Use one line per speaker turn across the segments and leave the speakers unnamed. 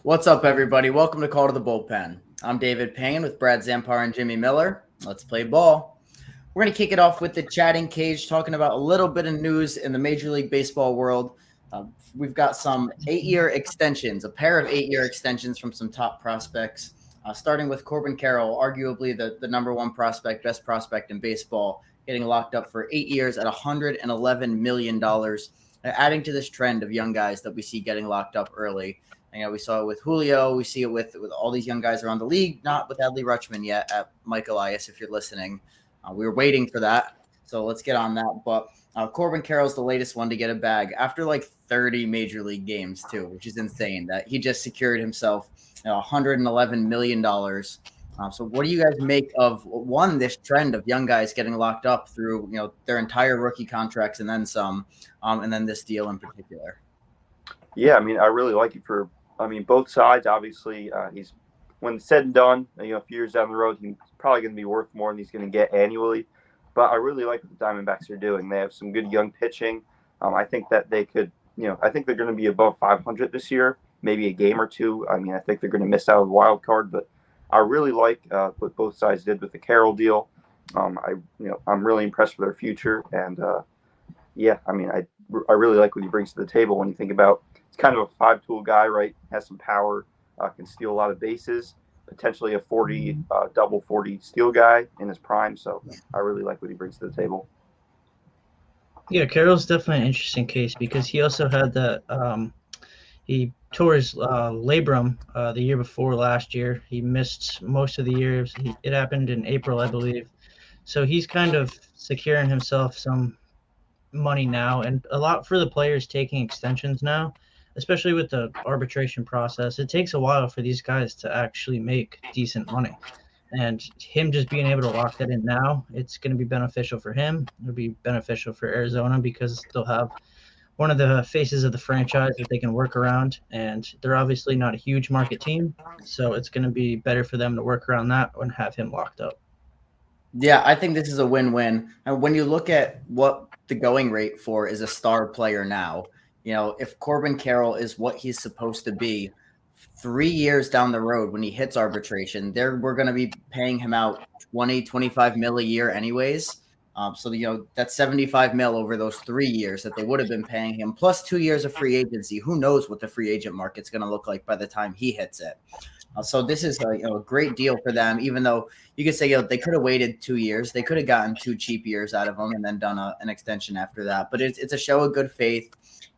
What's up, everybody? Welcome to Call to the Bullpen. I'm David Payne with Brad Zampar and Jimmy Miller. Let's play ball. We're going to kick it off with the chatting cage, talking about a little bit of news in the Major League Baseball world. We've got some 8-year extensions, a pair of 8-year extensions from some top prospects, starting with Corbin Carroll, arguably the number one prospect, best prospect in baseball, getting locked up for 8 years at $111 million, adding to this trend of young guys that we see getting locked up early. We saw it with Julio. We see it with all these young guys around the league, not with Adley Rutschman yet at Mike Elias, if you're listening. We were waiting for that, so let's get on that. But Corbin Carroll's the latest one to get a bag after like 30 major league games, too, which is insane that he just secured himself $111 million. So what do you guys make of, one, this trend of young guys getting locked up through their entire rookie contracts and then some, and then this deal in particular?
Yeah, I really like it for, both sides. Obviously, he's, when it's said and done, a few years down the road, he's probably going to be worth more than he's going to get annually. But I really like what the Diamondbacks are doing. They have some good young pitching. I think that they could, I think they're going to be above 500 this year, maybe a game or two. I think they're going to miss out on the wild card, but I really like what both sides did with the Carroll deal. I'm really impressed with their future, and I really like what he brings to the table when you think about it's kind of a five-tool guy, right? Has some power, can steal a lot of bases, potentially a 40 double 40 steal guy in his prime. So I really like what he brings to the table.
Yeah, Carroll's definitely an interesting case because he also had that. He tore his labrum the year before last year. He missed most of the years. It happened in April, I believe. So he's kind of securing himself some money now, and a lot for the players taking extensions now, especially with the arbitration process. It takes a while for these guys to actually make decent money. And him just being able to lock that in now, it's going to be beneficial for him. It'll be beneficial for Arizona because they'll have one of the faces of the franchise that they can work around. And they're obviously not a huge market team. So it's going to be better for them to work around that and have him locked up.
Yeah, I think this is a win-win. And when you look at what the going rate for is a star player now, if Corbin Carroll is what he's supposed to be, 3 years down the road when he hits arbitration, we're going to be paying him out 20, 25 mil a year anyways. So, that's 75 mil over those 3 years that they would have been paying him, plus 2 years of free agency. Who knows what the free agent market's going to look like by the time he hits it. So this is a great deal for them, even though you could say they could have waited 2 years. They could have gotten 2 cheap years out of him and then done an extension after that. But it's a show of good faith.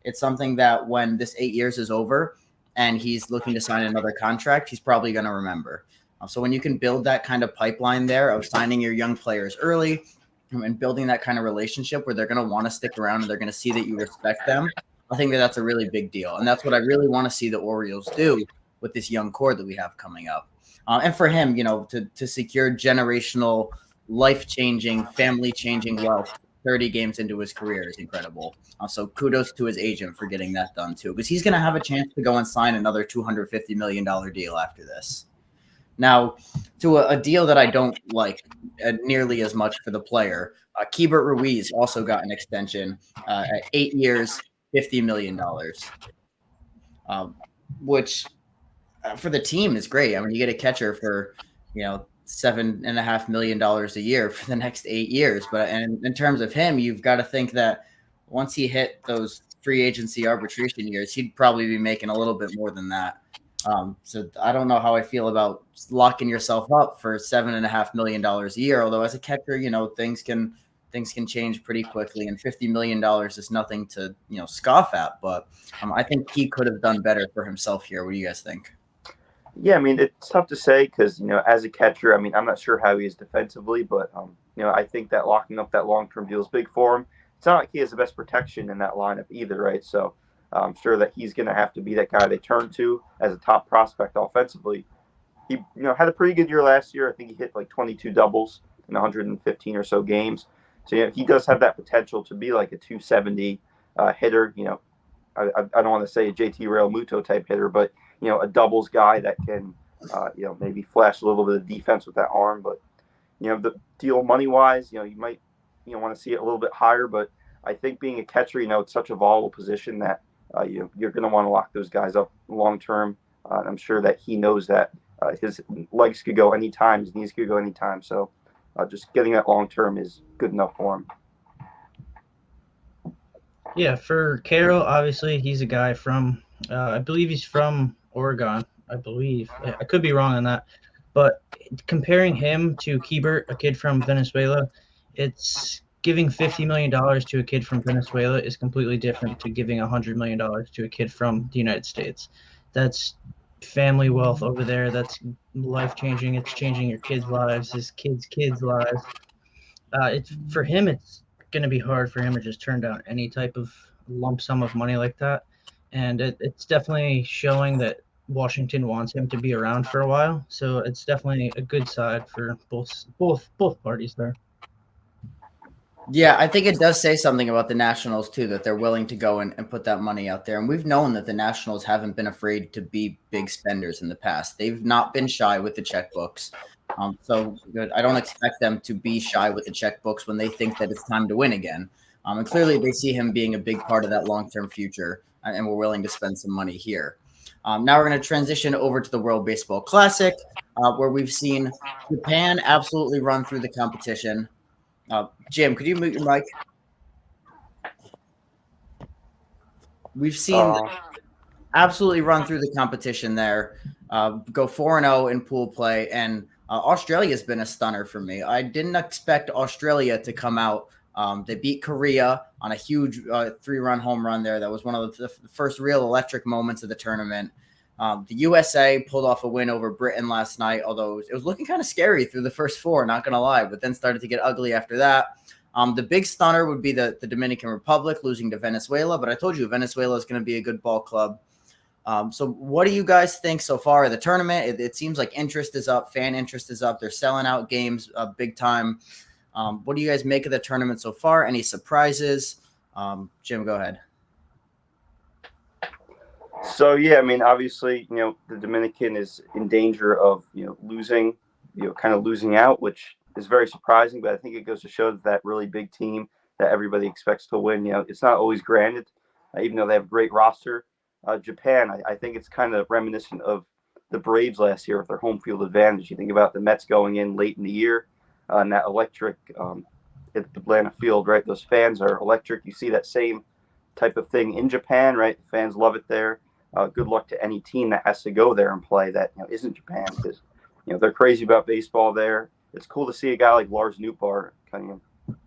It's something that when this 8 years is over and he's looking to sign another contract, he's probably going to remember. So when you can build that kind of pipeline there of signing your young players early and building that kind of relationship where they're going to want to stick around and they're going to see that you respect them, I think that's a really big deal. And that's what I really want to see the Orioles do with this young core that we have coming up. And for him, to secure generational, life-changing, family-changing wealth 30 games into his career is incredible. So kudos to his agent for getting that done too, because he's going to have a chance to go and sign another $250 million deal after this. Now, to a deal that I don't like nearly as much for the player, Keibert Ruiz also got an extension at 8 years, $50 million, which for the team is great. I mean, you get a catcher for, $7.5 million a year for the next 8 years. But in terms of him, you've got to think that once he hit those free agency arbitration years, he'd probably be making a little bit more than that. So I don't know how I feel about locking yourself up for $7.5 million a year. Although as a catcher, things can change pretty quickly, and $50 million is nothing to scoff at. But I think he could have done better for himself here. What do you guys think?
Yeah, it's tough to say because as a catcher, I'm not sure how he is defensively, but I think that locking up that long-term deal is big for him. It's not like he has the best protection in that lineup either, right? So I'm sure that he's going to have to be that guy they turn to as a top prospect offensively. He had a pretty good year last year. I think he hit like 22 doubles in 115 or so games. So he does have that potential to be like a 270 hitter. I don't want to say a JT Realmuto type hitter, but a doubles guy that can maybe flash a little bit of defense with that arm. But the deal money wise, you might want to see it a little bit higher. But I think being a catcher, it's such a volatile position that you're going to want to lock those guys up long term. I'm sure that he knows that his legs could go anytime, his knees could go anytime. So just getting that long term is good enough for him.
Yeah, for Carroll, obviously he's a guy from, I believe he's from Oregon. I believe I could be wrong on that, but comparing him to Kiebert, a kid from Venezuela, it's giving $50 million to a kid from Venezuela is completely different to giving $100 million to a kid from the United States. That's family wealth over there. That's life changing. It's changing your kids' lives, his kids' lives. It's for him. It's going to be hard for him to just turn down any type of lump sum of money like that, and it's definitely showing that Washington wants him to be around for a while. So it's definitely a good side for both parties there.
Yeah, I think it does say something about the Nationals too, that they're willing to go and put that money out there. And we've known that the Nationals haven't been afraid to be big spenders in the past. They've not been shy with the checkbooks. So I don't expect them to be shy with the checkbooks when they think that it's time to win again. And clearly they see him being a big part of that long-term future, and we're willing to spend some money here. Now we're going to transition over to the World Baseball Classic, where we've seen Japan absolutely run through the competition. Jim, could you mute your mic? We've seen absolutely run through the competition there, go 4-0 in pool play, and Australia's been a stunner for me. I didn't expect Australia to come out. They beat Korea on a huge 3-run home run there. That was one of the first real electric moments of the tournament. The USA pulled off a win over Britain last night, although it was looking kind of scary through the first four, not going to lie, but then started to get ugly after that. The big stunner would be the Dominican Republic losing to Venezuela, but I told you Venezuela is going to be a good ball club. So what do you guys think so far of the tournament? It seems like interest is up, fan interest is up. They're selling out games big time. What do you guys make of the tournament so far? Any surprises? Jim, go ahead.
So yeah, I mean, obviously, the Dominican is in danger of losing, kind of losing out, which is very surprising. But I think it goes to show that really big team that everybody expects to win, it's not always granted, even though they have a great roster. Japan, I think it's kind of reminiscent of the Braves last year with their home field advantage. You think about the Mets going in late in the year and that electric at Atlanta Field, right? Those fans are electric. You see that same type of thing in Japan, right? The fans love it there. Good luck to any team that has to go there and play that isn't Japan, because they're crazy about baseball there. It's cool to see a guy like Lars Nootbaar.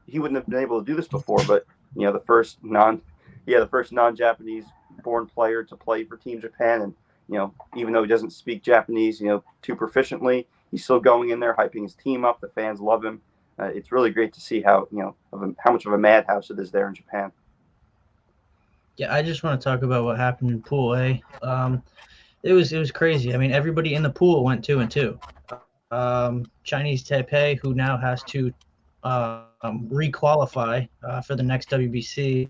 He wouldn't have been able to do this before, but the first non-Japanese born player to play for Team Japan, and even though he doesn't speak Japanese too proficiently, he's still going in there hyping his team up. The fans love him. It's really great to see how how much of a madhouse it is there in Japan.
Yeah, I just want to talk about what happened in Pool A. It was crazy. I mean, everybody in the pool went 2-2. Chinese Taipei, who now has to requalify for the next WBC,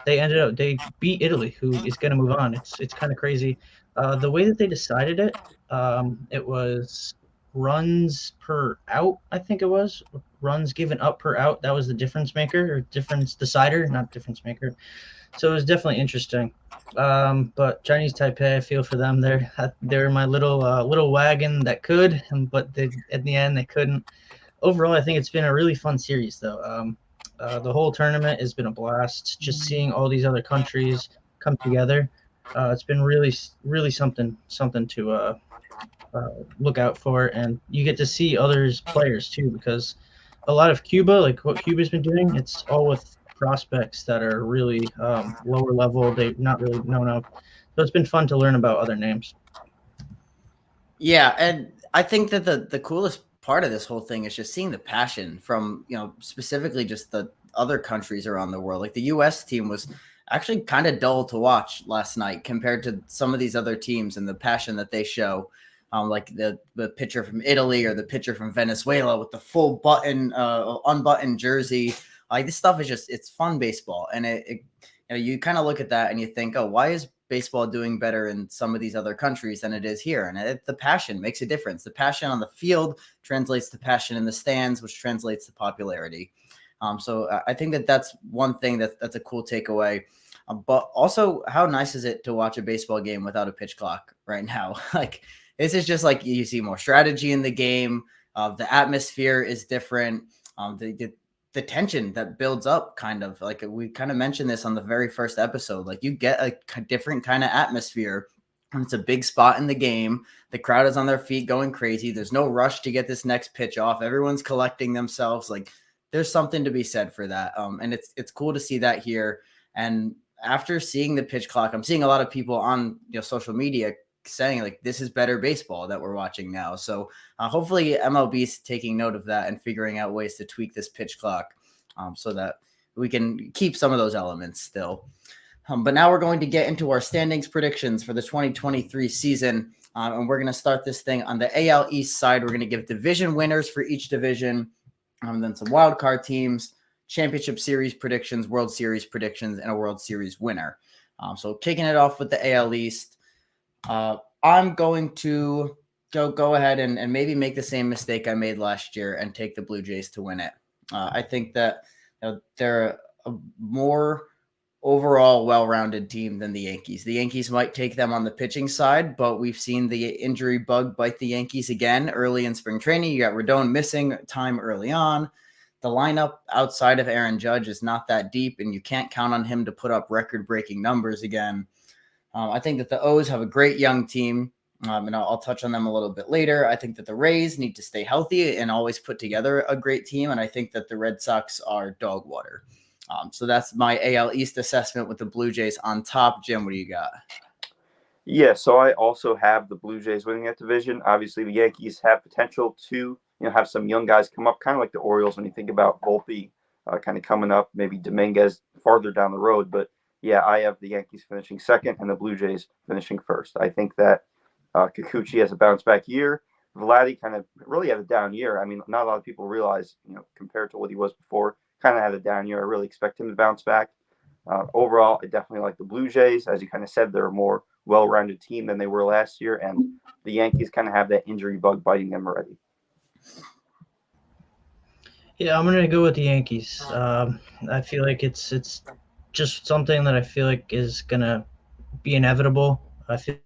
they beat Italy, who is going to move on. It's kind of crazy. The way that they decided it, it was runs per out. I think it was runs given up per out. That was the difference maker, or difference decider, not difference maker. So it was definitely interesting. But Chinese Taipei, I feel for them. They're my little wagon that could, but at the end they couldn't. Overall, I think it's been a really fun series, though. The whole tournament has been a blast. Just seeing all these other countries come together, it's been really something to look out for, and you get to see others players too, because a lot of Cuba, like what Cuba's been doing, it's all with prospects that are really lower level. They're not really known of. So it's been fun to learn about other names.
Yeah, and I think that the coolest part of this whole thing is just seeing the passion from, specifically just the other countries around the world. Like the US team was actually kind of dull to watch last night compared to some of these other teams and the passion that they show. Like the pitcher from Italy or the pitcher from Venezuela with the full button, unbuttoned jersey. Like this stuff is it's fun baseball. And you kind of look at that and you think, oh, why is baseball doing better in some of these other countries than it is here? And the passion makes a difference. The passion on the field translates to passion in the stands, which translates to popularity. So I think that's one thing that's a cool takeaway. But also, how nice is it to watch a baseball game without a pitch clock right now? Like, this is just like you see more strategy in the game. The atmosphere is different. The tension that builds up, kind of like we kind of mentioned this on the very first episode. Like, you get a different kind of atmosphere. It's a big spot in the game. The crowd is on their feet going crazy. There's no rush to get this next pitch off. Everyone's collecting themselves. Like, there's something to be said for that. And it's cool to see that here. And after seeing the pitch clock, I'm seeing a lot of people on social media saying like this is better baseball that we're watching now. So hopefully MLB's taking note of that and figuring out ways to tweak this pitch clock so that we can keep some of those elements still. But now we're going to get into our standings predictions for the 2023 season. And we're going to start this thing on the AL East side. We're going to give division winners for each division, then some wild card teams, championship series predictions, World Series predictions, and a World Series winner. So kicking it off with the AL East, I'm going to go ahead and maybe make the same mistake I made last year and take the Blue Jays to win it. I think that they're a more overall well-rounded team than the Yankees. The Yankees might take them on the pitching side, but we've seen the injury bug bite the Yankees again early in spring training. You got Rodon missing time early on. The lineup outside of Aaron Judge is not that deep, and you can't count on him to put up record-breaking numbers again. I think that the O's have a great young team, and I'll touch on them a little bit later. I think that the Rays need to stay healthy and always put together a great team, and I think that the Red Sox are dog water. So that's my AL East assessment with the Blue Jays on top. Jim, what do you got?
Yeah, so I also have the Blue Jays winning that division. Obviously, the Yankees have potential to have some young guys come up, kind of like the Orioles when you think about Volpe kind of coming up, maybe Dominguez farther down the road. But yeah, I have the Yankees finishing second and the Blue Jays finishing first. I think that Kikuchi has a bounce back year. Vladdy kind of really had a down year. I mean, not a lot of people realize, compared to what he was before, kind of had a down year. I really expect him to bounce back. Overall, I definitely like the Blue Jays. As you kind of said, they're a more well-rounded team than they were last year, and the Yankees kind of have that injury bug biting them already.
Yeah, I'm gonna go with the Yankees. I feel like it's just something that I feel like is gonna be inevitable. I feel.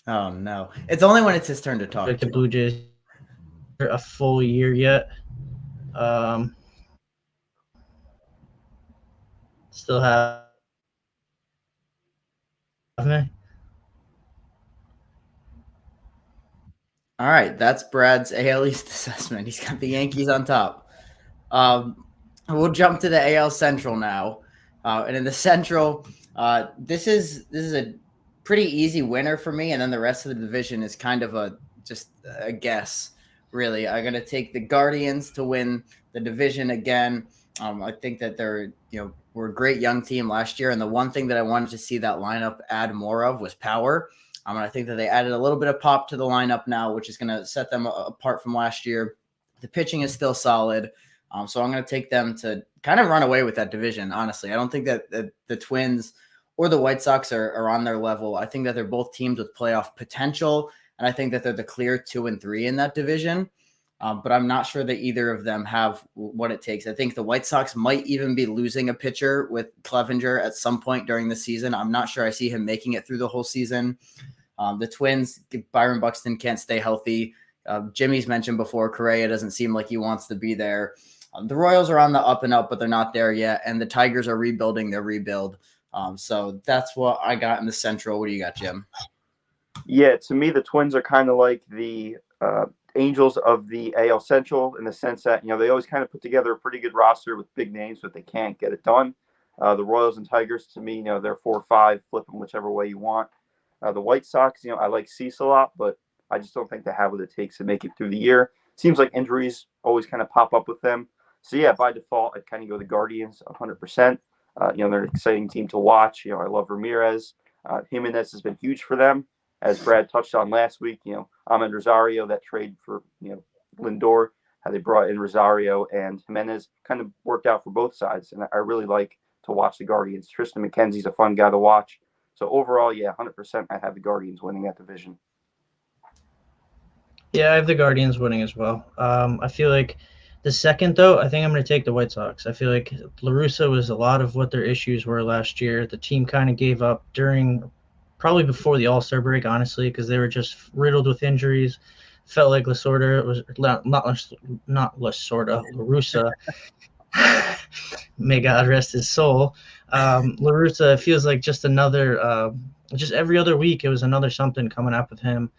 Oh no! It's only when it's his turn to talk.
Like the Blue Jays are a full year yet. Still have me.
All right, that's Brad's AL East assessment. He's got the Yankees on top. We'll jump to the AL Central now, and in the Central, this is a pretty easy winner for me, and then the rest of the division is kind of just a guess. Really, I'm gonna take the Guardians to win the division again. I think that we're a great young team last year, and the one thing that I wanted to see that lineup add more of was power. And I think that they added a little bit of pop to the lineup now, which is going to set them apart from last year. The pitching is still solid. So I'm going to take them to kind of run away with that division, honestly. I don't think that the Twins or the White Sox are on their level. I think that they're both teams with playoff potential, and I think that they're the clear 2 and 3 in that division. But I'm not sure that either of them have what it takes. I think the White Sox might even be losing a pitcher with Clevenger at some point during the season. I'm not sure I see him making it through the whole season. The Twins, Byron Buxton can't stay healthy. Jimmy's mentioned before, Correa doesn't seem like he wants to be there. The Royals are on the up and up, but they're not there yet. And the Tigers are rebuilding their rebuild. So that's what I got in the Central. What do you got, Jim?
Yeah, to me, the Twins are kind of like the Angels of the AL Central in the sense that, they always kind of put together a pretty good roster with big names, but they can't get it done. The Royals and Tigers, to me, they're 4 or 5, flip them whichever way you want. The White Sox, I like Cease a lot, but I just don't think they have what it takes to make it through the year. Seems like injuries always kind of pop up with them. So, yeah, by default, I'd kind of go the Guardians 100%. They're an exciting team to watch. I love Ramirez. Jimenez has been huge for them. As Brad touched on last week, Amed Rosario, that trade for, Lindor, how they brought in Rosario and Jimenez kind of worked out for both sides. And I really like to watch the Guardians. Tristan McKenzie's a fun guy to watch. So overall, yeah, 100%, I have the Guardians winning that division.
Yeah, I have the Guardians winning as well. I feel like The second, though, I think I'm going to take the White Sox. I feel like La Russa was a lot of what their issues were last year. The team kind of gave up probably before the All-Star break, honestly, because they were just riddled with injuries. Felt like Lasorda was not Lasorda, La Russa. May God rest his soul. La Russa feels like just just every other week it was another something coming up with him.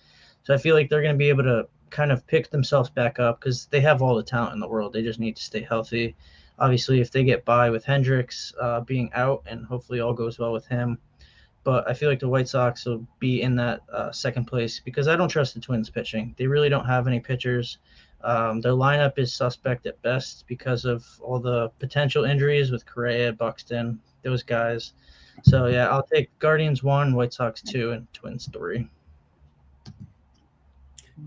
So I feel like they're going to be able to kind of pick themselves back up because they have all the talent in the world. They just need to stay healthy. Obviously, if they get by with Hendricks being out, and hopefully all goes well with him, but I feel like the White Sox will be in that second place because I don't trust the Twins pitching. They really don't have any pitchers. Their lineup is suspect at best because of all the potential injuries with Correa, Buxton, those guys. So yeah, I'll take Guardians 1, White Sox 2, and Twins 3.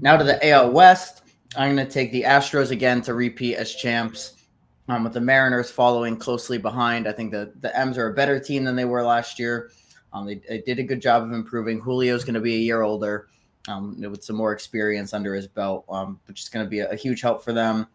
Now to the AL West, I'm going to take the Astros again to repeat as champs. With the Mariners following closely behind. I think the M's are a better team than they were last year. They did a good job of improving. Julio's going to be a year older with some more experience under his belt, which is going to be a huge help for them.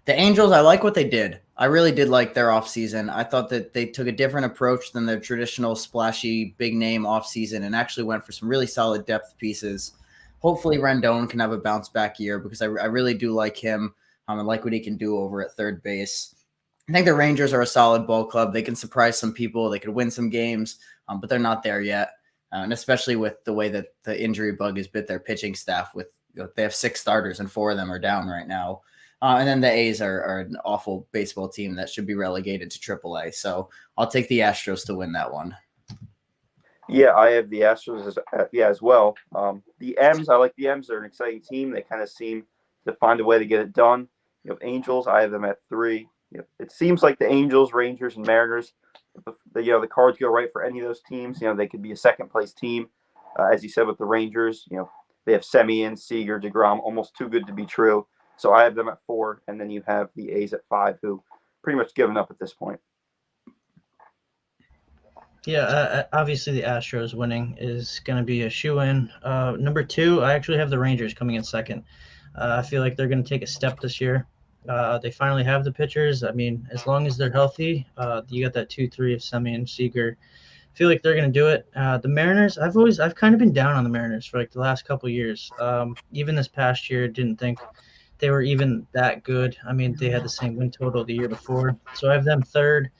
The Angels, I like what they did. I really did like their offseason. I thought that they took a different approach than their traditional splashy, big-name offseason and actually went for some really solid depth pieces. Hopefully Rendon can have a bounce-back year because I really do like him. I like what he can do over at third base. I think the Rangers are a solid ball club. They can surprise some people. They could win some games, but they're not there yet. And especially with the way that the injury bug has bit their pitching staff. They have 6 starters and 4 of them are down right now. And then the A's are an awful baseball team that should be relegated to AAA. So I'll take the Astros to win that one.
Yeah, I have the Astros as well. The M's, I like the M's. They're an exciting team. They kind of seem to find a way to get it done. Angels, I have them at 3. It seems like the Angels, Rangers, and Mariners, the cards go right for any of those teams. They could be a second-place team. As you said with the Rangers, they have Semien, Seager, DeGrom, almost too good to be true. So I have them at 4, and then you have the A's at 5, who pretty much given up at this point.
Yeah, obviously the Astros winning is going to be a shoe-in. Number 2, I actually have the Rangers coming in second. I feel like they're going to take a step this year. They finally have the pitchers. I mean, as long as they're healthy, you got that 2-3 of Semien, Seager. I feel like they're going to do it. The Mariners, I've kind of been down on the Mariners for like the last couple of years. Even this past year, didn't think they were even that good. I mean, they had the same win total the year before. So I have them third.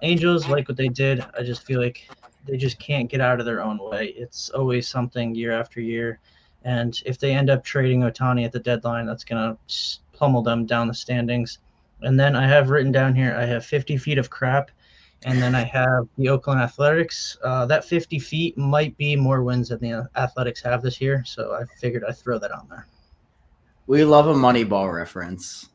Angels like what they did. I just feel like they just can't get out of their own way. It's always something year after year. And if they end up trading Ohtani at the deadline, that's going to pummel them down the standings. And then I have written down here, I have 50 feet of crap. And then I have the Oakland Athletics. That 50 feet might be more wins than the Athletics have this year. So I figured I'd throw that on there.
We love a Moneyball reference.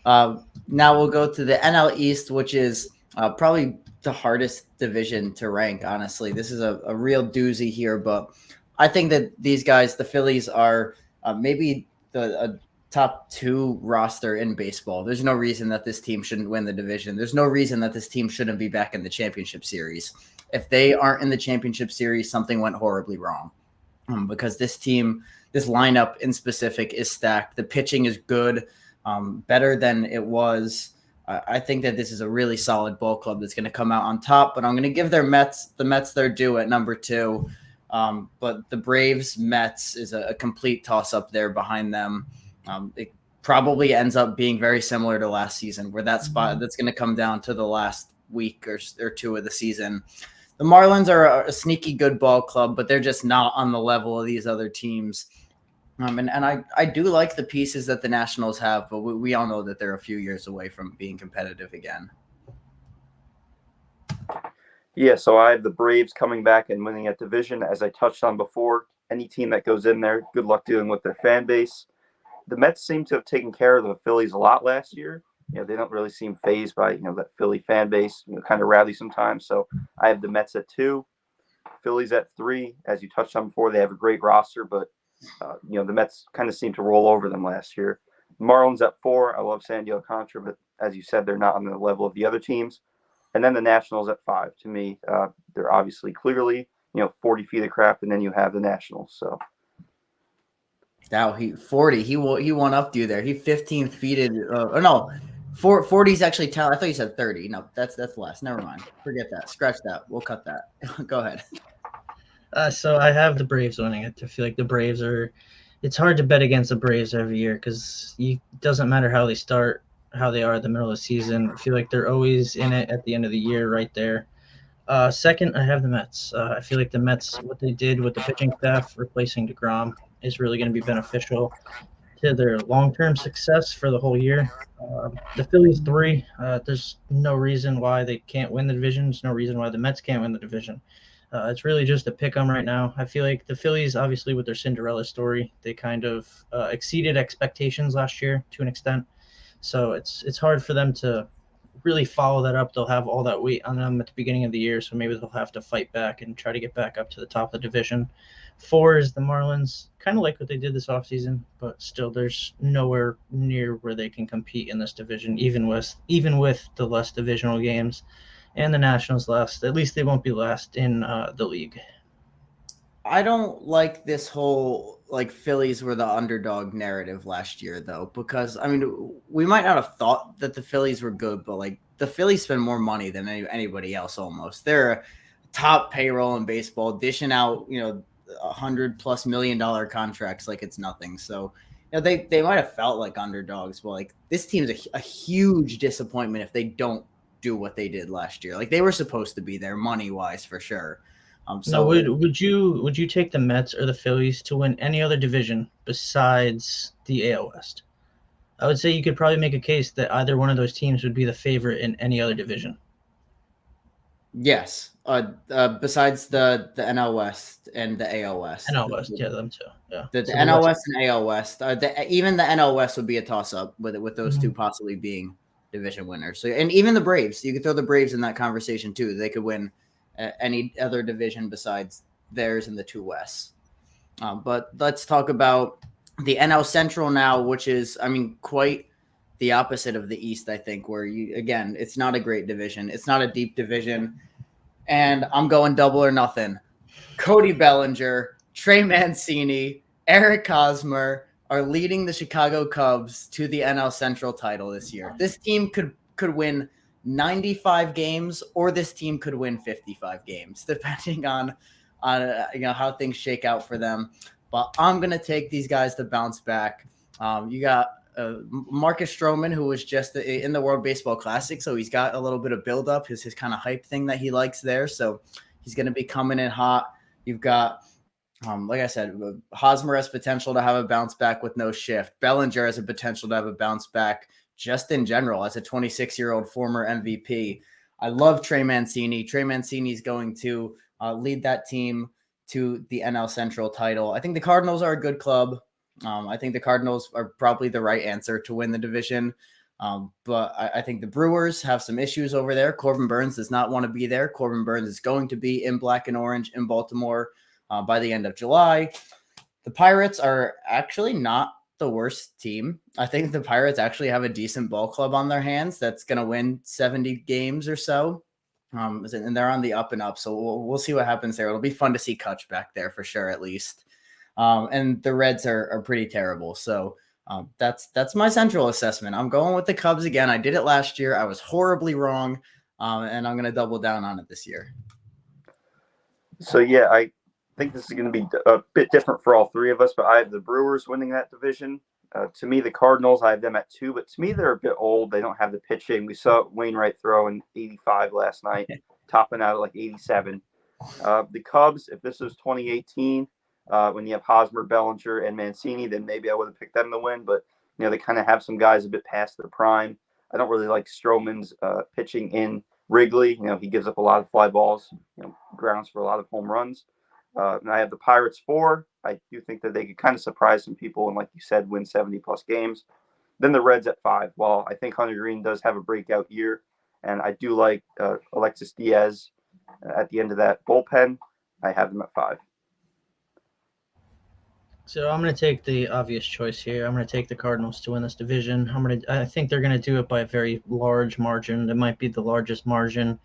Now we'll go to the NL East, which is probably the hardest division to rank, honestly. This is a real doozy here, but I think that these guys, the Phillies, are maybe the top 2 roster in baseball. There's no reason that this team shouldn't win the division. There's no reason that this team shouldn't be back in the championship series. If they aren't in the championship series, something went horribly wrong. Because this team, this lineup in specific is stacked. The pitching is good, better than it was. I think that this is a really solid ball club that's going to come out on top, but I'm going to give the Mets their due at number 2. But the Braves Mets is a complete toss up there behind them. It probably ends up being very similar to last season, where that spot that's going to come down to the last week or 2 of the season. The Marlins are a sneaky good ball club, but they're just not on the level of these other teams. And I do like the pieces that the Nationals have, but we all know that they're a few years away from being competitive again.
Yeah, so I have the Braves coming back and winning that division. As I touched on before, any team that goes in there, good luck dealing with their fan base. The Mets seem to have taken care of the Phillies a lot last year. They don't really seem fazed by, that Philly fan base, kind of rowdy sometimes. So I have the Mets at 2, Phillies at 3. As you touched on before, they have a great roster, but, the Mets kind of seemed to roll over them last year. Marlins at 4. I love Sandy Alcantara, but as you said, they're not on the level of the other teams. And then the Nationals at 5. To me, they're obviously clearly, 40 feet of crap, and then you have the Nationals. So
Now he 40. He won up to you there. He 15 feeted. Oh no, 40 is actually talent. I thought you said 30. No, that's less. Never mind. Forget that. Scratch that. We'll cut that. Go ahead.
So I have the Braves winning it. I feel like the Braves are. It's hard to bet against the Braves every year because it doesn't matter how they start, how they are at the middle of the season. I feel like they're always in it at the end of the year, right there. Second, I have the Mets. I feel like the Mets, what they did with the pitching staff, replacing DeGrom, is really going to be beneficial to their long-term success for the whole year. The Phillies 3. There's no reason why they can't win the division. There's no reason why the Mets can't win the division. It's really just a pick 'em right now. I feel like the Phillies, obviously, with their Cinderella story, they kind of exceeded expectations last year to an extent. So it's hard for them to really follow that up. They'll have all that weight on them at the beginning of the year, so maybe they'll have to fight back and try to get back up to the top of the division. 4 is the Marlins, kind of like what they did this offseason, but still there's nowhere near where they can compete in this division, even with the less divisional games. And the Nationals last. At least they won't be last in the league.
I don't like this whole like Phillies were the underdog narrative last year though, because I mean we might not have thought that the Phillies were good, but like the Phillies spend more money than anybody else almost. They're a top payroll in baseball, dishing out $100+ million contracts like it's nothing. So they might have felt like underdogs, but like this team's a huge disappointment if they don't do what they did last year. Like they were supposed to be there money wise for sure.
So would you take the Mets or the Phillies to win any other division besides the AL West? I would say you could probably make a case that either one of those teams would be the favorite in any other division.
Yes. Besides the NL West and the AL West.
NL West, yeah, them too. Yeah.
The NL West and AL West. Even the NL West would be a toss up with those two possibly being division winners. So and even the Braves, you could throw the Braves in that conversation too. They could win any other division besides theirs in the two Wests. But let's talk about the NL Central now, which is, I mean, quite the opposite of the East, I think, where it's not a great division. It's not a deep division. And I'm going double or nothing. Cody Bellinger, Trey Mancini, Eric Hosmer are leading the Chicago Cubs to the NL Central title this year. This team could win 95 games, or this team could win 55 games, depending on how things shake out for them. But I'm gonna take these guys to bounce back. You got Marcus Stroman, who was just in the World Baseball Classic, so he's got a little bit of buildup, his kind of hype thing that he likes there. So he's gonna be coming in hot. You've got like I said, Hosmer has potential to have a bounce back with no shift. Bellinger has a potential to have a bounce back just in general as a 26-year-old former MVP. I love Trey Mancini. Trey Mancini is going to lead that team to the NL Central title. I think the Cardinals are a good club. I think the Cardinals are probably the right answer to win the division. But I think the Brewers have some issues over there. Corbin Burns does not want to be there. Corbin Burns is going to be in black and orange in Baltimore by the end of July. The Pirates are actually not the worst team. I think the Pirates actually have a decent ball club on their hands that's going to win 70 games or so. And they're on the up and up. So we'll see what happens there. It'll be fun to see Kutch back there for sure, at least. And the Reds are pretty terrible. So that's my Central assessment. I'm going with the Cubs again. I did it last year. I was horribly wrong. And I'm going to double down on it this year.
So, yeah, I think this is going to be a bit different for all three of us, but I have the Brewers winning that division. To me, the Cardinals, I have them at 2, but to me, they're a bit old. They don't have the pitching. We saw Wainwright throw in 85 last night, topping out at like 87. The Cubs, if this was 2018, when you have Hosmer, Bellinger, and Mancini, then maybe I would have picked them to win, but they kind of have some guys a bit past their prime. I don't really like Stroman's pitching in Wrigley. He gives up a lot of fly balls, grounds for a lot of home runs. And I have the Pirates 4. I do think that they could kind of surprise some people and, like you said, win 70-plus games. Then the Reds at 5. Well, I think Hunter Green does have a breakout year, and I do like Alexis Diaz at the end of that bullpen. I have them at 5.
So I'm going to take the obvious choice here. I'm going to take the Cardinals to win this division. I think they're going to do it by a very large margin. It might be the largest margin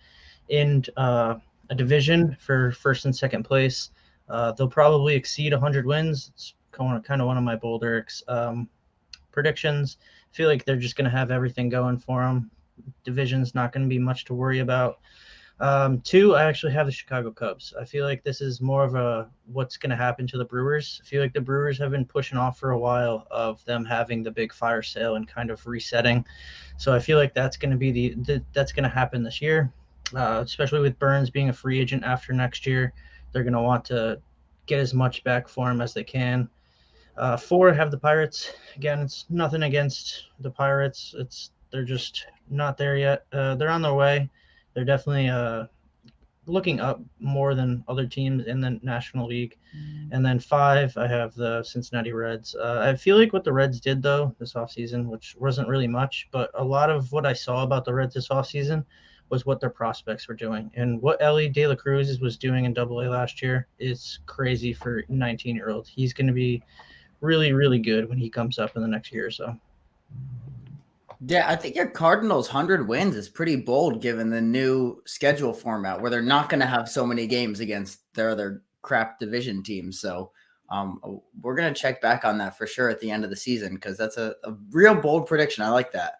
in a division for first and second place. They'll probably exceed 100 wins. It's kind of one of my bolder predictions. I feel like they're just going to have everything going for them. Division's not going to be much to worry about. 2, I actually have the Chicago Cubs. I feel like this is more of a what's going to happen to the Brewers. I feel like the Brewers have been pushing off for a while of them having the big fire sale and kind of resetting. So I feel like that's going to be that's going to happen this year, especially with Burns being a free agent after next year. They're going to want to get as much back for him as they can. 4, I have the Pirates. Again, it's nothing against the Pirates. They're just not there yet. They're on their way. They're definitely looking up more than other teams in the National League. And then 5, I have the Cincinnati Reds. I feel like what the Reds did, though, this offseason, which wasn't really much, but a lot of what I saw about the Reds this offseason was what their prospects were doing. And what Ellie De La Cruz was doing in AA last year is crazy for a 19-year-old. He's going to be really, really good when he comes up in the next year or so.
Yeah, I think your Cardinals 100 wins is pretty bold given the new schedule format where they're not going to have so many games against their other crap division teams. So we're going to check back on that for sure at the end of the season because that's a real bold prediction. I like that.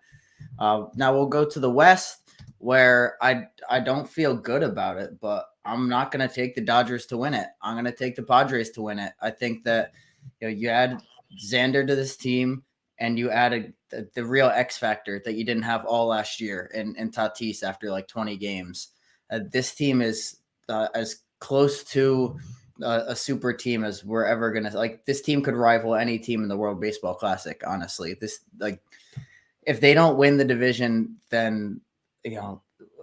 Now we'll go to the West where I don't feel good about it, but I'm not going to take the Dodgers to win it. I'm going to take the Padres to win it. I think that you add Xander to this team and you add the real X factor that you didn't have all last year in Tatis after like 20 games. This team is as close to a super team as we're ever going to. Like, this team could rival any team in the World Baseball Classic, honestly. If they don't win the division, then,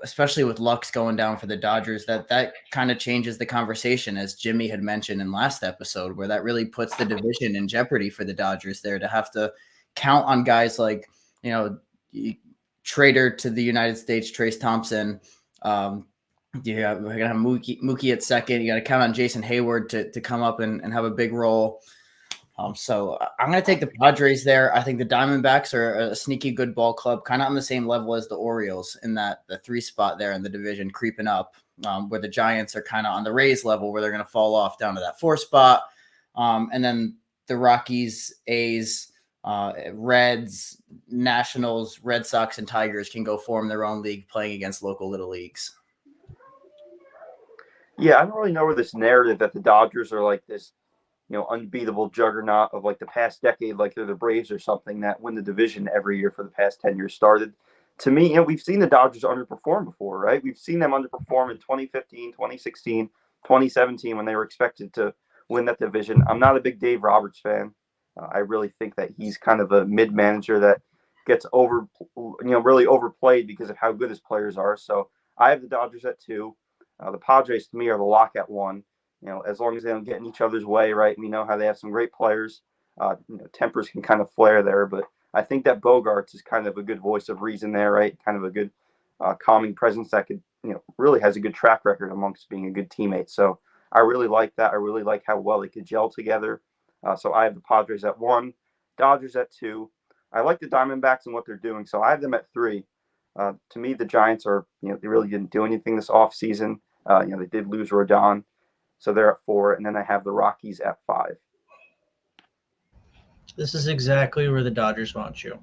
especially with Lux going down for the Dodgers, that kind of changes the conversation, as Jimmy had mentioned in last episode, where that really puts the division in jeopardy for the Dodgers there to have to count on guys like, trader to the United States, Trace Thompson. We're going to have Mookie at second. You got to count on Jason Hayward to come up and have a big role. So I'm going to take the Padres there. I think the Diamondbacks are a sneaky good ball club, kind of on the same level as the Orioles in that the 3 spot there in the division creeping up, where the Giants are kind of on the Rays level where they're going to fall off down to that 4 spot. And then the Rockies, A's, Reds, Nationals, Red Sox, and Tigers can go form their own league playing against local little leagues.
Yeah, I don't really know where this narrative that the Dodgers are like this unbeatable juggernaut of like the past decade, like they're the Braves or something that win the division every year for the past 10 years started. To me, we've seen the Dodgers underperform before, right? We've seen them underperform in 2015, 2016, 2017 when they were expected to win that division. I'm not a big Dave Roberts fan. I really think that he's kind of a mid manager that gets really overplayed because of how good his players are. So I have the Dodgers at 2. The Padres to me are the lock at 1. As long as they don't get in each other's way, right? We know how they have some great players. Tempers can kind of flare there, but I think that Bogarts is kind of a good voice of reason there, right? Kind of a good calming presence that could, really has a good track record amongst being a good teammate. So I really like that. I really like how well they could gel together. So I have the Padres at 1, Dodgers at 2. I like the Diamondbacks and what they're doing, so I have them at 3. To me, the Giants are, they really didn't do anything this offseason. They did lose Rodon. So they're at 4, and then I have the Rockies at 5.
This is exactly where the Dodgers want you.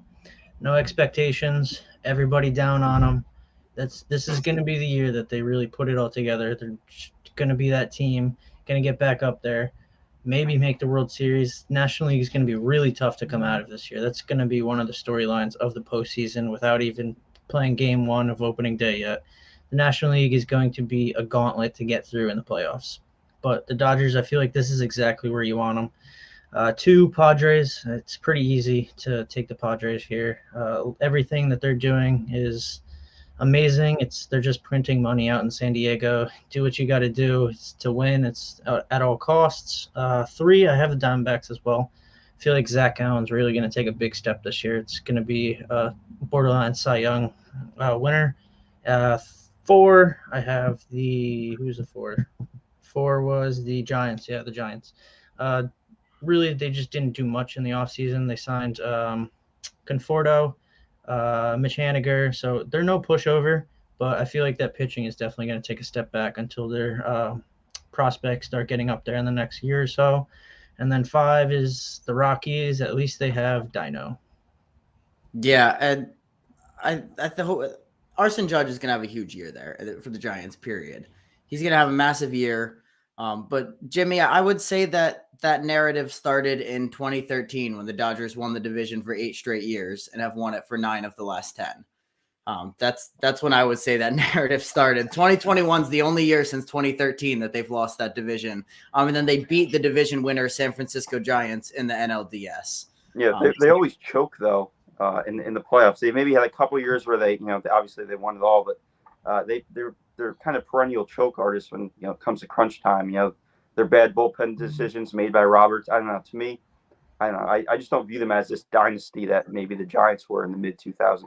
No expectations, everybody down on them. This is going to be the year that they really put it all together. They're going to be that team, going to get back up there, maybe make the World Series. National League is going to be really tough to come out of this year. That's going to be one of the storylines of the postseason without even playing game 1 of opening day yet. The National League is going to be a gauntlet to get through in the playoffs. But the Dodgers, I feel like this is exactly where you want them. 2, Padres. It's pretty easy to take the Padres here. Everything that they're doing is amazing. They're just printing money out in San Diego. Do what you got to do to win. It's at all costs. 3, I have the Diamondbacks as well. I feel like Zach Allen's really going to take a big step this year. It's going to be a borderline Cy Young winner. 4, I have who's the 4? 4 was the Giants. Yeah, the Giants. Really, they just didn't do much in the offseason. They signed Conforto, Mitch Haniger. So they're no pushover, but I feel like that pitching is definitely going to take a step back until their prospects start getting up there in the next year or so. And then 5 is the Rockies. At least they have Dino.
Yeah, and the whole Arson Judge is gonna have a huge year there for the Giants. Period. He's gonna have a massive year. But Jimmy, I would say that narrative started in 2013 when the Dodgers won the division for 8 straight years and have won it for 9 of the last 10. That's when I would say that narrative started. 2021 is the only year since 2013 that they've lost that division. And then they beat the division winner San Francisco Giants in the NLDS.
Yeah, they always choke though in the playoffs. They maybe had a couple of years where they obviously they won it all, but they're kind of perennial choke artists when it comes to crunch time. They're bad bullpen decisions made by Roberts. I don't know. To me, I don't know. I just don't view them as this dynasty that maybe the Giants were in the mid 2000s.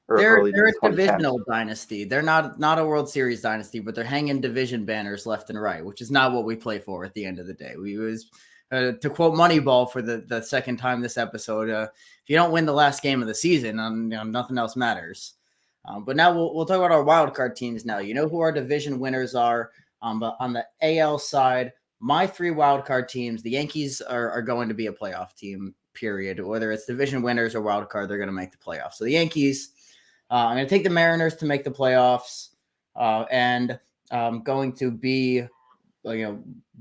They're a divisional dynasty. They're not a World Series dynasty, but they're hanging division banners left and right, which is not what we play for at the end of the day. To quote Moneyball for the second time this episode, if you don't win the last game of the season, nothing else matters. But now we'll talk about our wild card teams now. You know who our division winners are. But on the AL side, my 3 wild card teams, the Yankees are going to be a playoff team, period. Whether it's division winners or wild card, they're going to make the playoffs. So the Yankees, I'm going to take the Mariners to make the playoffs, and I'm going to be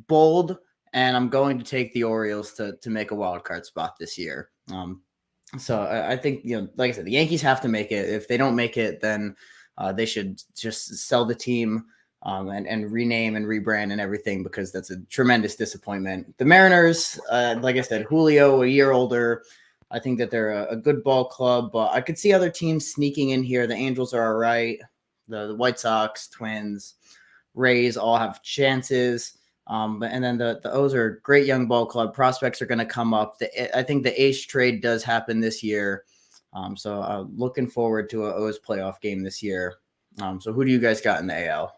bold, and I'm going to take the Orioles to make a wild card spot this year. So I think, like I said, the Yankees have to make it. If they don't make it, then they should just sell the team and rename and rebrand and everything, because that's a tremendous disappointment. The Mariners, like I said, Julio, a year older. I think that they're a good ball club, but I could see other teams sneaking in here. The Angels are all right. The White Sox, Twins, Rays all have chances. And then the O's are a great young ball club. Prospects are going to come up. I think the Ace trade does happen this year. So looking forward to an O's playoff game this year. So who do you guys got in the AL?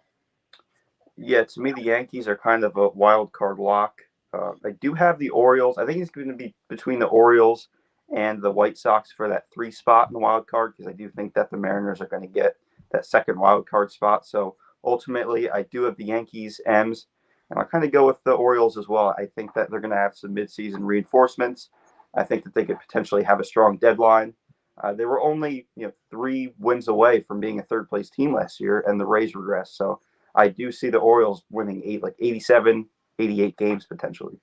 Yeah, to me, the Yankees are kind of a wild card lock. I do have the Orioles. I think it's going to be between the Orioles and the White Sox for that 3 spot in the wild card, because I do think that the Mariners are going to get that second wild card spot. So ultimately, I do have the Yankees, M's, and I'll kind of go with the Orioles as well. I think that they're going to have some midseason reinforcements. I think that they could potentially have a strong deadline. They were only 3 wins away from being a third place team last year, and the Rays regressed. So I do see the Orioles winning 87, 88 games potentially.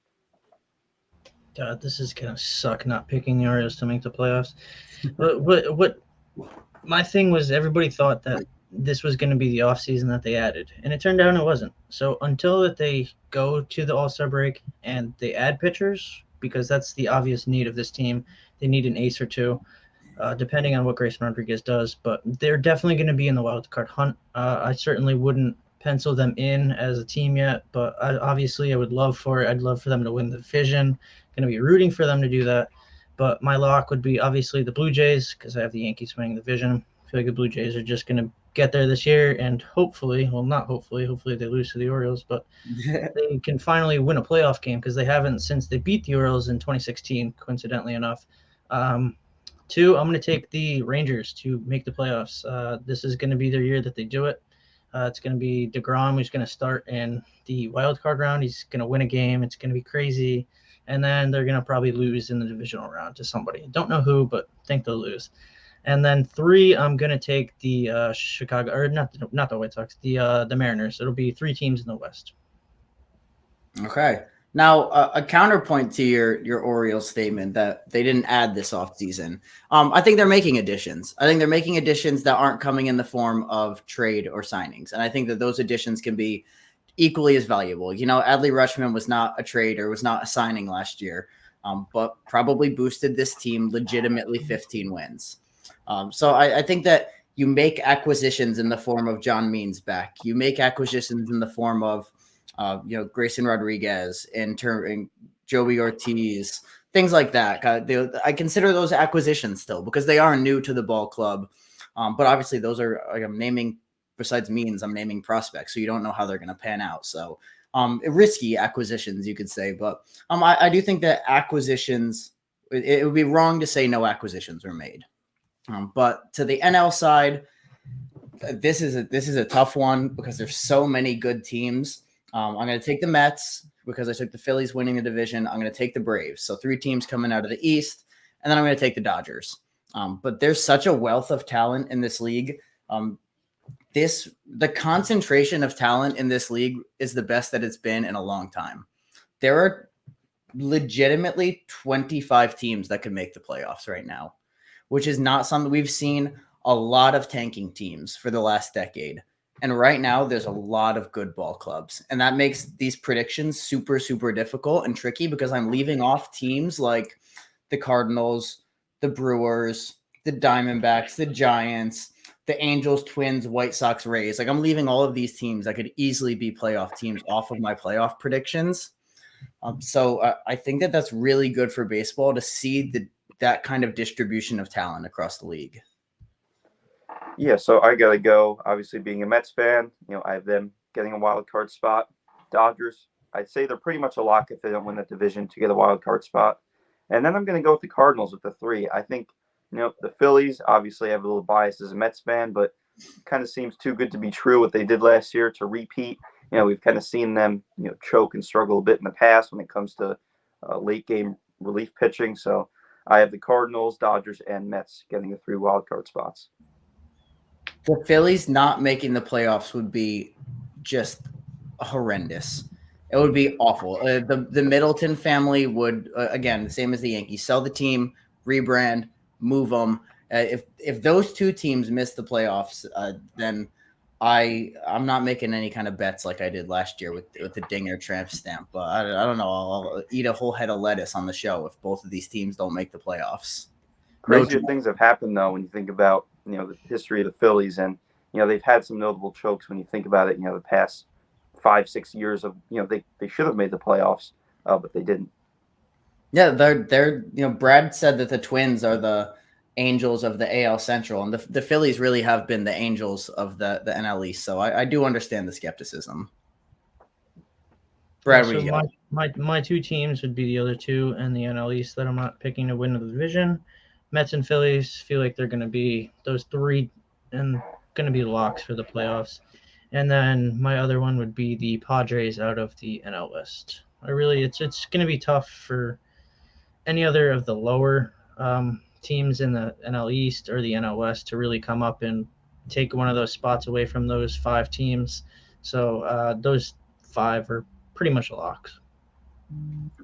God, this is gonna suck not picking the Orioles to make the playoffs. But what my thing was, everybody thought that this was going to be the offseason that they added, and it turned out it wasn't. So until that they go to the All-Star break and they add pitchers, because that's the obvious need of this team, they need an ace or two, depending on what Grayson Rodriguez does. But they're definitely going to be in the wild card hunt. I certainly wouldn't pencil them in as a team yet, but obviously I would love for it. I'd love for them to win the division. Going to be rooting for them to do that. But my lock would be obviously the Blue Jays, because I have the Yankees winning the division. I feel like the Blue Jays are just going to get there this year, and hopefully they lose to the Orioles, but they can finally win a playoff game, because they haven't since they beat the Orioles in 2016, coincidentally enough. 2, I'm going to take the Rangers to make the playoffs. This is going to be their year that they do it. It's going to be DeGrom who's going to start in the wild card round. He's going to win a game. It's going to be crazy. And then they're going to probably lose in the divisional round to somebody. Don't know who, but think they'll lose. And then 3, I'm going to take the Chicago, or not the White Sox, the Mariners. It'll be 3 teams in the West.
Okay. Now, a counterpoint to your Orioles statement that they didn't add this offseason. I think they're making additions. I think they're making additions that aren't coming in the form of trade or signings. And I think that those additions can be equally as valuable. Adley Rutschman was not a trade or was not a signing last year, but probably boosted this team legitimately 15 wins. So I think that you make acquisitions in the form of John Means back. You make acquisitions in the form of Grayson Rodriguez and Joey Ortiz, things like that. I consider those acquisitions still, because they are new to the ball club. But obviously those are, I'm naming, besides Means, I'm naming prospects, so you don't know how they're going to pan out. So risky acquisitions, you could say. But I do think that acquisitions, it would be wrong to say no acquisitions were made. But to the NL side, this is a tough one, because there's so many good teams. I'm going to take the Mets, because I took the Phillies winning the division. I'm going to take the Braves. So 3 teams coming out of the East, and then I'm going to take the Dodgers. But there's such a wealth of talent in this league. The concentration of talent in this league is the best that it's been in a long time. There are legitimately 25 teams that could make the playoffs right now, which is not something we've seen. A lot of tanking teams for the last decade. And right now there's a lot of good ball clubs. And that makes these predictions super, super difficult and tricky because I'm leaving off teams like the Cardinals, the Brewers, the Diamondbacks, the Giants, the Angels, Twins, White Sox, Rays. Like I'm leaving all of these teams that could easily be playoff teams off of my playoff predictions. So I think that that's really good for baseball to see that kind of distribution of talent across the league.
Yeah, so I got to go. Obviously, being a Mets fan, I have them getting a wild card spot. Dodgers, I'd say they're pretty much a lock if they don't win that division to get a wild card spot. And then I'm going to go with the Cardinals with the 3. I think, the Phillies, obviously, I have a little bias as a Mets fan, but kind of seems too good to be true what they did last year to repeat. We've kind of seen them, choke and struggle a bit in the past when it comes to late game relief pitching. So I have the Cardinals, Dodgers, and Mets getting the 3 wild card spots.
The Phillies not making the playoffs would be just horrendous. It would be awful. The Middleton family would, again, the same as the Yankees, sell the team, rebrand, move them. If those 2 teams miss the playoffs, then I'm not making any kind of bets like I did last year with the Dinger tramp stamp. But I don't know. I'll eat a whole head of lettuce on the show if both of these teams don't make the playoffs.
Crazier things have happened, though, when you think about, the history of the Phillies. And, they've had some notable chokes when you think about it, the past 5-6 years of, they should have made the playoffs, but they didn't.
Yeah, they're Brad said that the Twins are the Angels of the AL Central, and the Phillies really have been the Angels of the NL East. So I do understand the skepticism. Brad,
So
what do you got?
my 2 teams would be the other 2 in the NL East that I'm not picking to win the division. Mets and Phillies feel like they're going to be those 3 and going to be locks for the playoffs. And then my other one would be the Padres out of the NL West. It's going to be tough for any other of the lower teams in the NL East or the NL West to really come up and take one of those spots away from those 5 teams. So those 5 are pretty much locks.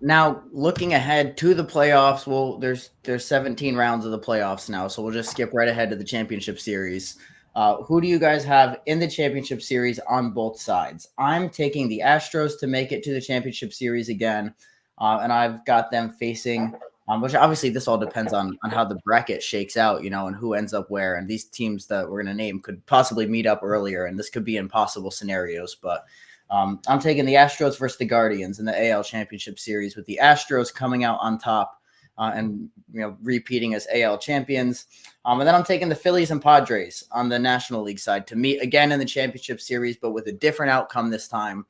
Now, looking ahead to the playoffs, well, there's 17 rounds of the playoffs now, so we'll just skip right ahead to the championship series. Who do you guys have in the championship series on both sides? I'm taking the Astros to make it to the championship series again, and I've got them facing, which obviously this all depends on how the bracket shakes out, and who ends up where. And these teams that we're going to name could possibly meet up earlier, and this could be impossible scenarios, but I'm taking the Astros versus the Guardians in the AL Championship Series, with the Astros coming out on top and repeating as AL champions. And then I'm taking the Phillies and Padres on the National League side to meet again in the Championship Series, but with a different outcome this time,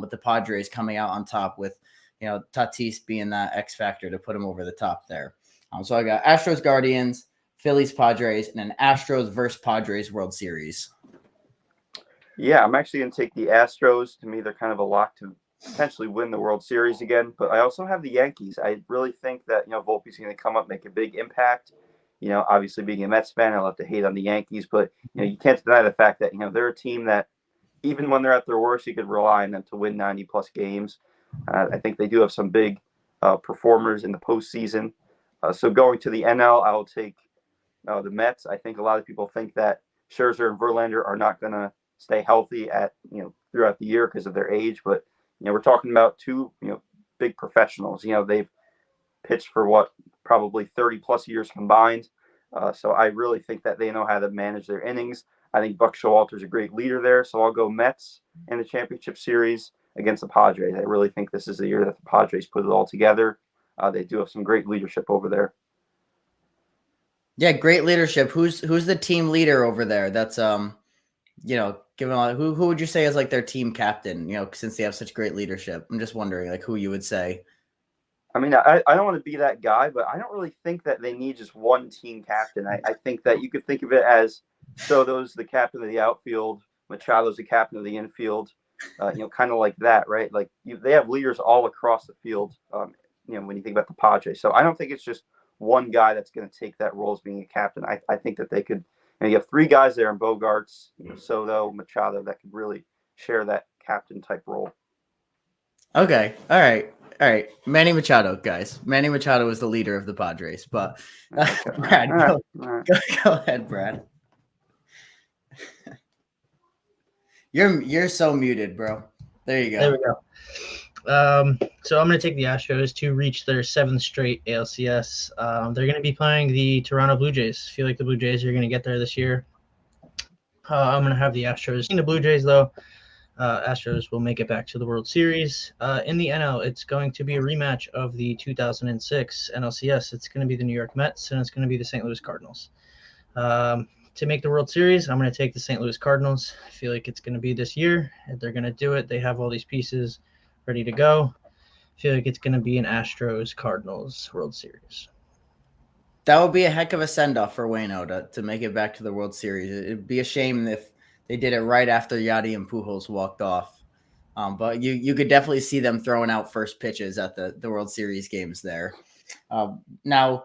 with the Padres coming out on top with Tatis being that X factor to put him over the top there. So I got Astros, Guardians, Phillies, Padres, and an Astros versus Padres World Series.
Yeah, I'm actually going to take the Astros. To me, they're kind of a lock to potentially win the World Series again. But I also have the Yankees. I really think that, Volpe's going to come up, make a big impact. Obviously being a Mets fan, I love to hate on the Yankees. But, you can't deny the fact that, they're a team that even when they're at their worst, you could rely on them to win 90-plus games. I think they do have some big performers in the postseason. So going to the NL, I'll take the Mets. I think a lot of people think that Scherzer and Verlander are not going to stay healthy at throughout the year because of their age, but we're talking about 2 big professionals. They've pitched for probably 30+ years combined. So I really think that they know how to manage their innings. I think Buck Showalter's a great leader there, so I'll go Mets in the championship series against the Padres. I really think this is the year that the Padres put it all together. They do have some great leadership over there.
Yeah, great leadership. Who's the team leader over there? That's given who would you say is like their team captain, since they have such great leadership? I'm just wondering like who you would say.
I mean, I don't want to be that guy, but I don't really think that they need just one team captain. I think that you could think of it as Soto's the captain of the outfield, Machado's the captain of the infield, kind of like that, right? Like they have leaders all across the field. When you think about the Padres, so I don't think it's just one guy that's going to take that role as being a captain. I think that they could. You have three guys there in Bogarts, Soto, Machado that could really share that captain type role.
Okay. All right. Manny Machado, guys. Manny Machado is the leader of the Padres, but Brad, go ahead, Brad. You're so muted, bro. There you go.
There we go. So I'm going to take the Astros to reach their 7th straight ALCS. They're going to be playing the Toronto Blue Jays. I feel like the Blue Jays are going to get there this year. I'm going to have the Astros. In the Blue Jays, though, Astros will make it back to the World Series. In the NL, it's going to be a rematch of the 2006 NLCS. It's going to be the New York Mets, and it's going to be the St. Louis Cardinals. To make the World Series, I'm going to take the St. Louis Cardinals. I feel like it's going to be this year. They're going to do it. They have all these pieces ready to go. I feel like it's going to be an Astros-Cardinals World Series.
That would be a heck of a send-off for Waino to make it back to the World Series. It'd be a shame if they did it right after Yadi and Pujols walked off. But you could definitely see them throwing out first pitches at the World Series games there. Now,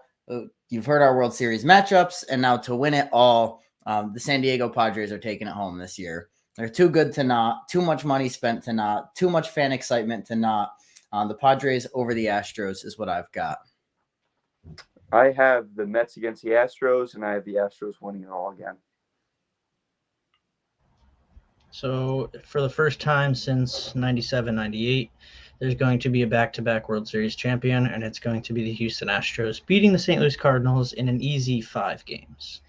you've heard our World Series matchups, and now to win it all, the San Diego Padres are taking it home this year. They're too good to not, too much money spent to not, too much fan excitement to not. The Padres over the Astros is what I've got.
I have the Mets against the Astros, and I have the Astros winning it all again.
So for the first time since 97-98, there's going to be a back-to-back World Series champion, and it's going to be the Houston Astros beating the St. Louis Cardinals in an easy 5 games.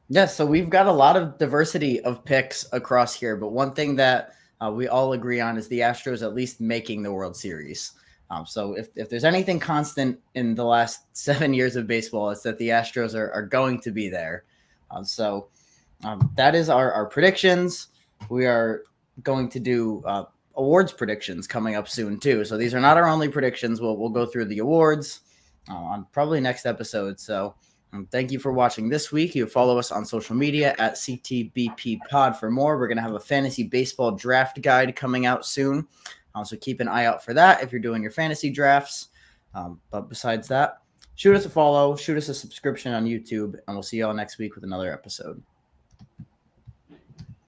Yeah, so we've got a lot of diversity of picks across here, but one thing that we all agree on is the Astros at least making the World Series. So if there's anything constant in the last 7 years of baseball, it's that the Astros are going to be there. So that is our predictions. We are going to do awards predictions coming up soon too. So these are not our only predictions. We'll go through the awards on probably next episode. So thank you for watching this week. You follow us on social media at CTBP Pod for more. We're going to have a fantasy baseball draft guide coming out soon. So keep an eye out for that if you're doing your fantasy drafts. But besides that, shoot us a follow, shoot us a subscription on YouTube, and we'll see you all next week with another episode.